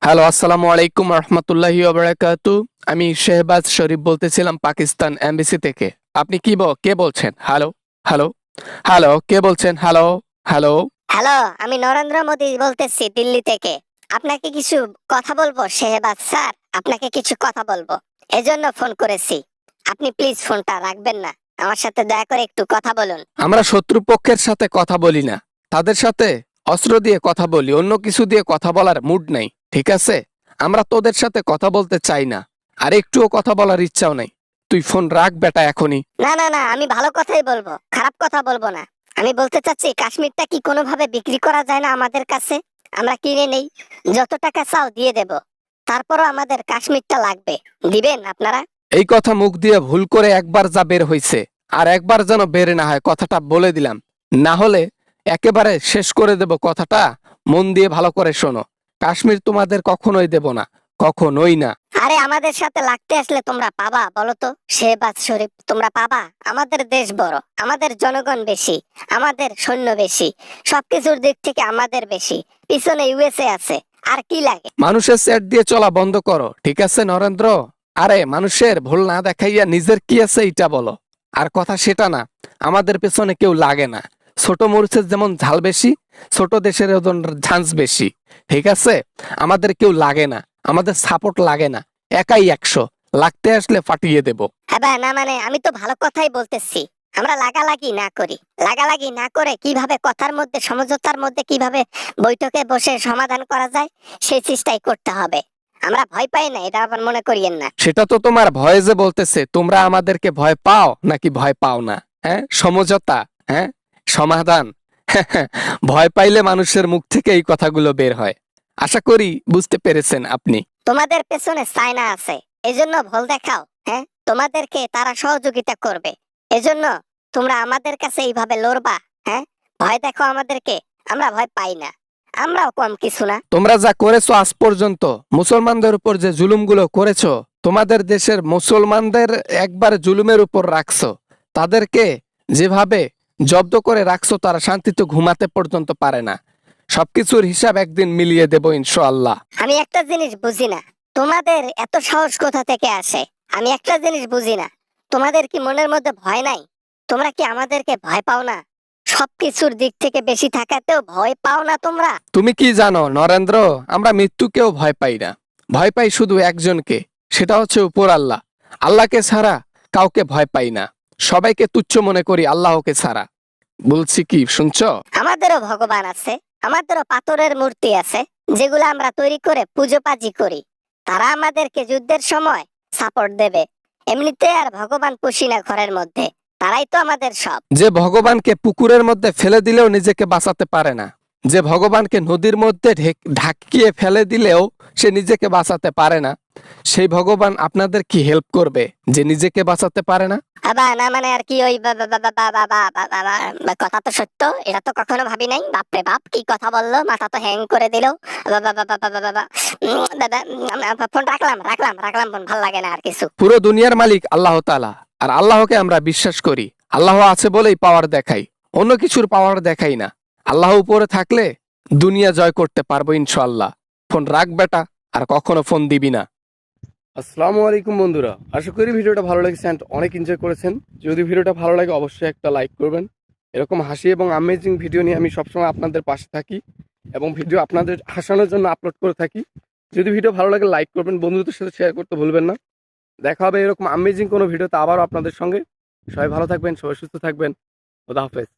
Hello, আসসালামু আলাইকুম রহমতুল্লাহি ওবারাকাতু। আমি শেহবাজ শরীফ বলতেছিলাম পাকিস্তান এমবিসি থেকে। আপনি কে বলছেন? হ্যালো, হ্যালো, হ্যালো, কে বলছেন? Hello, hello. হ্যালো, আমি নরেন্দ্র মোদী বলতেছি দিল্লি থেকে। আপনাকে কিছু কথা বলবো শেহবাজ স্যার, আপনাকে কিছু কথা বলবো, এজন্য ফোন করেছি। আপনি প্লিজ ফোনটা রাখবেন না, আমার সাথে দয়া করে একটু কথা বলুন। আমরা শত্রুপক্ষের সাথে কথা বলি না, তাদের সাথে অস্ত্র দিয়ে কথা বলি, অন্য কিছু দিয়ে কথা বলার মুড নাই, ঠিক আছে? আমরা তোদের সাথে কথা বলতে চাই না, আর একটুও কথা বলার ইচ্ছাও নাই। তুই ফোন রাখ বেটা এখনই। না না না, আমি ভালো কথাই বলবো, খারাপ কথা বলবো না। আমি বলতে চাচ্ছি কাশ্মীরটা কি কোনোভাবে বিক্রি করা যায় না আমাদের কাছে? আমরা কিনে নেই, যত টাকা চাও দিয়ে দেব, তারপরও আমাদের কাশ্মীরটা লাগবে, দিবেন আপনারা? এই কথা মুখ দিয়ে ভুল করে একবার যা বের হইছে, আর একবার যেন বের না হয়, কথাটা বলে দিলাম। না হলে একেবারে শেষ করে দেব কথাটা। মন দিয়ে ভালো করে শোনো, কাশ্মীর তোমাদের কখনোই দেব না, কখনোই না। আরে আমাদের সাথে লাগতে আসলে তোমরা পাবা বলো তো শেহবাজ শরীফ, তোমরা পাবা? আমাদের দেশ বড়, আমাদের জনগণ বেশি, আমাদের সৈন্য বেশি, সবকিছুর দিক থেকে আমাদের বেশি, পিছনে ইউএসএ আছে, আর কি লাগে? মানুষের সেট দিয়ে চলা বন্ধ করো, ঠিক আছে নরেন্দ্র? আরে মানুষের ভুল না দেখাইয়া নিজের কি আছে এইটা বলো। আর কথা সেটা না, আমাদের পেছনে কেউ লাগে না। ছোট মরিচের যেমন ঝাল বেশি, ছোট দেশের ওজন ঝাঁঝ বেশি, ঠিক আছে? আমাদের কেউ লাগে না, আমাদের সাপোর্ট লাগে না। একাই 100, লাগতে আসলে ফাটিয়ে দেব। হ্যাঁ বা না, মানে আমি তো ভালো কথাই বলতেছি। আমরা লাগালাগি না করি, লাগালাগি না করে কিভাবে কথার মধ্যে, সমঝোতার মধ্যে কিভাবে বৈঠকে বসে সমাধান করা যায়, সেই চেষ্টাই করতে হবে। আমরা ভয় পাই না, এটা আবার মনে করিয়েন না। সেটা তো তোমার ভয়ে যে বলতেছে, তোমরা আমাদেরকে ভয় পাও নাকি ভয় পাও না? হ্যাঁ, সমঝোতা, হ্যাঁ, সমাধান। ভয় পাইলে মানুষের মুখ থেকে এই কথাগুলো বের হয়। আশা করি বুঝতে পেরেছেন আপনি। তোমাদের পেছনে চায়না আছে, এজন্য ভুল দেখাও। হ্যাঁ, তোমাদেরকে তারা সহযোগিতা করবে, এজন্য তোমরা আমাদের কাছে এইভাবে লড়বা। হ্যাঁ, ভয় দেখো আমাদেরকে, আমরা ভয় পাই না, আমরাও কম কিছু না। তোমরা যা করেছো আজ পর্যন্ত, মুসলমানদের উপর যে জুলুমগুলো করেছো, তোমাদের দেশের মুসলমানদের একবার জুলুমের উপর রাখছো, তাদেরকে যেভাবে জব্দ করে রাখছো, তারা শান্তিতে ঘুমাতে পর্যন্ত পারে না। সবকিছুর হিসাব একদিন মিলিয়ে দেব ইনশাআল্লাহ। আমি একটা জিনিস বুঝি না, তোমাদের এত সাহস কোথা থেকে আসে? আমি একটা জিনিস বুঝি না, তোমাদের কি মনের মধ্যে ভয় নাই? তোমরা কি আমাদেরকে ভয় পাও না? সবকিছুর দিক থেকে বেশি থাকাতেও ভয় পাও না তোমরা? তুমি কি জানো নরেন্দ্র, আমরা মৃত্যুকেও ভয় পাই না। ভয় পাই শুধু একজনকে, সেটা হচ্ছে উপর আল্লাহ। আল্লাহকে ছাড়া কাউকে ভয় পাই না। সবাইকে তুচ্ছ মনে করি আল্লাহকে ছাড়া। বলছি কি শুনছো? আমাদেরও ভগবান আছে, আমাদেরও পাথরের মূর্তি আছে, যেগুলো আমরা তৈরি করে পুজো পাজি করি। তারা আমাদেরকে যুদ্ধের সময় সাপোর্ট দেবে। এমনিতে আর ভগবান পুষি না ঘরের মধ্যে, তারাই তো আমাদের সব। যে ভগবানকে পুকুরের মধ্যে ফেলে দিলেও নিজেকে বাঁচাতে পারে না, যে ভগবানকে নদীর মধ্যে ঢাকিয়ে ফেলে দিলেও সে নিজেকে বাঁচাতে পারে না, সেই ভগবান আপনাদের কি হেল্প করবে যে নিজেকে বাঁচাতে পারে না? আবার না, মানে আর কি ওই কথা তো সত্য, এটা তো কখনো ভাবি নাই। বাপরে বাপ, কি কথা বললো, মাথা তো হ্যাং করে দিল। ফোন রাখলাম রাখলাম রাখলাম, ফোন ভাল লাগে না আর কিছু। পুরো দুনিয়ার মালিক আল্লাহ তাআলা, আর আল্লাহকে আমরা বিশ্বাস করি। আল্লাহ আছে বলেই পাওয়ার দেখাই, অন্য কিছুর পাওয়ার দেখাই না। আল্লাহ উপরে থাকলে দুনিয়া জয় করতে পারবো ইনশাআল্লাহ। ফোন রাখ বেটা, আর কখনো ফোন দিবি না। আসসালামু আলাইকুম বন্ধুরা, আশা করি ভিডিওটা ভালো লেগেছে and অনেক এনজয় করেছেন। যদি ভিডিওটা ভালো লাগে অবশ্যই একটা লাইক করবেন। এরকম হাসি এবং আমেজিং ভিডিও নিয়ে আমি সবসময় আপনাদের পাশে থাকি এবং ভিডিও আপনাদের হাসানোর জন্য আপলোড করে থাকি। যদি ভিডিও ভালো লাগে লাইক করবেন, বন্ধুদের সাথে শেয়ার করতে ভুলবেন না। দেখা হবে এরকম আমেজিং কোনো ভিডিওতে আবারও আপনাদের সঙ্গে। সবাই ভালো থাকবেন, সবাই সুস্থ থাকবেন। খোদা হাফেজ।